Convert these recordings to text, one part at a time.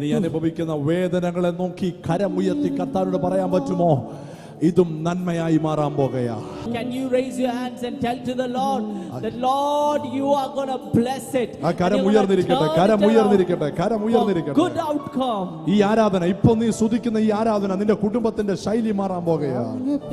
നീ അനുഭവിക്കുന്ന വേദനകളെ നോക്കി കരമുയർത്തി കർത്താവിനോട് പറയാൻ പറ്റുമോ? ഇതും നന്മയായി മാറാൻ പോകുകയാ. Can you raise your hands and tell to the Lord that Lord you are going to bless it. കരം ഉയർന്നിരിക്കട്ടെ, കരം ഉയർന്നിരിക്കട്ടെ, കരം ഉയർന്നിരിക്കട്ടെ. Good outcome. ഈ ആരാധന ഇപ്പോൾ നീ സ്തുതിക്കുന്ന ഈ ആരാധന നിന്റെ കുടുംബത്തിന്റെ ശൈലി മാറാൻ പോകുകയാ.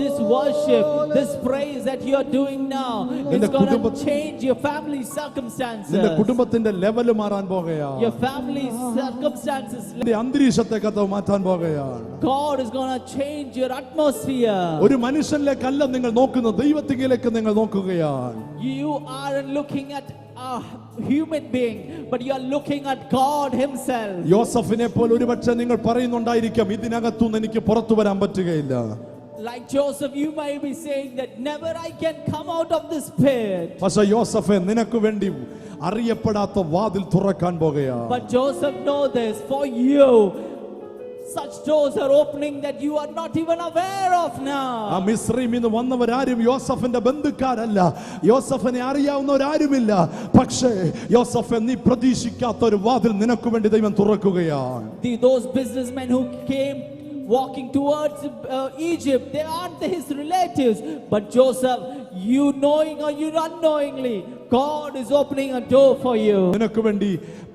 This worship, this praise that you are doing now is going to change your family circumstances. നിന്റെ കുടുംബത്തിന്റെ ലെവൽ മാറാൻ പോകുകയാ. Your family circumstances. നിന്റെ അന്തരീക്ഷത്തെ കർത്താവ് മാറ്റാൻ പോകുകയാണ്. God is going to change your atmosphere. ഒരു മനുഷ്യനിലേക്കല്ല നിങ്ങൾ നോക്കുന്നത്, ദൈവത്തിലേക്ക് നിങ്ങൾ നോക്കുകയാണ്. You aren't looking at a human being, but you are looking at God himself. യോസഫിനെ പോലെ ഒരുപക്ഷെ നിങ്ങൾ പറയുന്നുണ്ടായിരിക്കാം, ഇതിനകത്തുനിന്ന് എനിക്ക് പുറത്തു വരാൻ പറ്റുകയില്ല. Like Joseph, you may be saying that never I can come out of this pit. പക്ഷേ യോസഫേ, നിനക്ക് വേണ്ടി അറിയപ്പെടാത്ത വാതിൽ തുറക്കാൻ പോകുകയാണ്. But Joseph know this, for you such doors are opening that you are not even aware of now. ആ മിസ്രൈമിൽ നിന്ന് വന്നവരാരും യോസഫിന്റെ ബന്ധുക്കാരല്ല, യോസഫിനെ അറിയാവുന്നവരാരുമില്ല. പക്ഷേ യോസഫേ, നീ പ്രതീക്ഷിക്കാത്ത ഒരു വാതിൽ നിനക്ക് വേണ്ടി ദൈവം തുറക്കുകയാണ്. Those businessmen who came walking towards Egypt, they aren't his relatives, but Joseph, you knowing or you unknowingly, God is opening a door for you. നിനക്ക് വേണ്ടി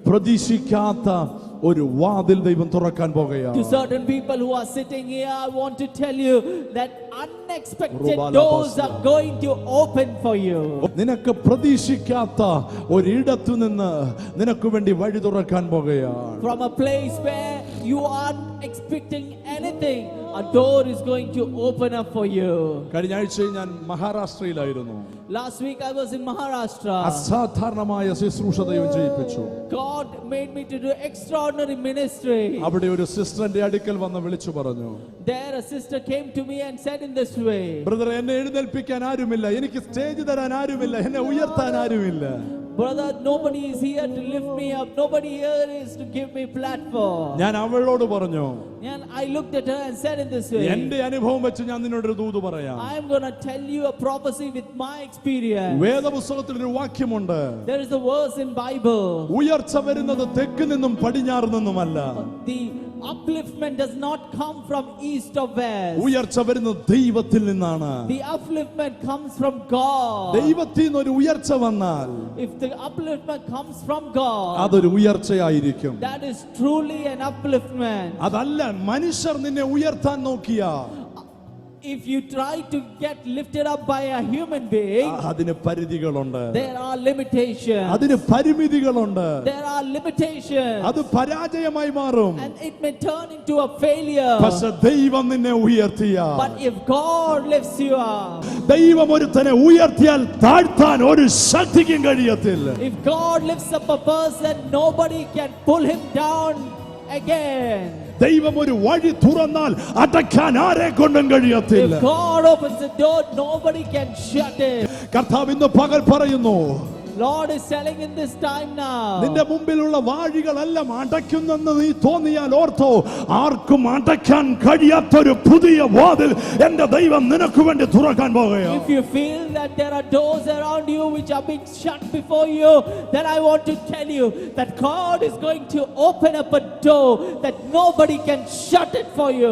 പ്രതീക്ഷിക്കാത്ത ഒരു വാതിൽ ദൈവം തുറക്കാൻ പോകുകയാണ്. To certain people who are sitting here, I want to tell you that unexpected doors are going to open for you. നിനക്ക് പ്രതീക്ഷിക്കാത്ത ഒരിടത്തു നിന്ന് നിനക്ക് വേണ്ടി വഴി തുറക്കാൻ പോകുകയാണ്. From a place where you aren't expecting anything, a door is going to open up for you. കഴിഞ്ഞ ആഴ്ചയിൽ ഞാൻ മഹാരാഷ്ട്രയിലായിരുന്നു. Last week I was in Maharashtra. അസാധാരണമായ ശുശ്രൂഷ ദൈവം ചെയ്യിപ്പിച്ചു. God made me to do extraordinary ministry. അവിടെ ഒരു സിസ്റ്ററിന്റെ അടുക്കൽ വന്ന് വിളിച്ചു പറഞ്ഞു, There a sister came to me and said in this way, brother, എന്നെ എഴുന്നേൽപ്പിക്കാൻ ആരുമില്ല, എനിക്ക് സ്റ്റേജ് തരാൻ ആരുമില്ല, എന്നെ ഉയർത്താൻ ആരുമില്ല. Brother, nobody is here to lift me up, nobody here is to give me platform. ഞാൻ അവളോട് പറഞ്ഞു, And I looked at her and said in this way, എന്റെ അനുഭവം വെച്ച് ഞാൻ നിന്നോടൊരു ദൂത് പറയാം. I am going to tell you a prophecy with my experience. വേദപുസ്തകത്തിൽ ഒരു വാക്യമുണ്ട്, There is a verse in Bible. ഉയർച്ച വരുന്നത് തെക്ക് നിന്നും പടിഞ്ഞാറ് നിന്നുമല്ല. The upliftment does not come from east or west. ഉയർച്ച വരുന്നത് ദൈവത്തിൽ നിന്നാണ്. The upliftment comes from God. ദൈവത്തിൽ നിന്ന് ഒരു ഉയർച്ച വന്നാൽ If the upliftment comes from God, അതൊരു ഉയർച്ചയായിരിക്കും. that is truly an upliftment. അതല്ല മനുഷ്യർ നിന്നെ ഉയർത്താൻ നോക്കിയാ, If you try to get lifted up by a human being, അതിന് പരിധികളുണ്ട്, there are limitations. അതിന് പരിമിതികളുണ്ട്. There are limitations. അത് പരാജയമായി മാറും. And it may turn into a failure. പക്ഷെ ദൈവം നിന്നെ ഉയർത്തിയ, But if God lifts you up, ദൈവം ഒരുത്തനെ ഉയർത്തിയാൽ താഴ്ത്താൻ ഒരു ശക്തിക്കും കഴിയത്തില്ല. if God lifts up a person, nobody can pull him down again. ദൈവം ഒരു വഴി തുറന്നാൽ അടയ്ക്കാൻ ആരെ കൊണ്ടും കഴിയത്തില്ല. If God opens the door, nobody can shut it. കർത്താവ് ഇന്ന് പകൽ പറയുന്നു, Lord is telling in this time now, നിന്റെ മുമ്പിലുള്ള വാഴികളെല്ലാം അടയ്ക്കുന്നെന്ന് നീ തോന്നിയാൽ ഓർത്തോ, ആർക്കും അടയ്ക്കാൻ കഴിയാത്തൊരു പുതിയ വാതിൽ എന്റെ ദൈവം നിനക്ക് വേണ്ടി തുറക്കാൻ പോകുകയാണ്. if you feel that there are doors around you which are being shut before you, then I want to tell you that God is going to open up a door that nobody can shut it for you.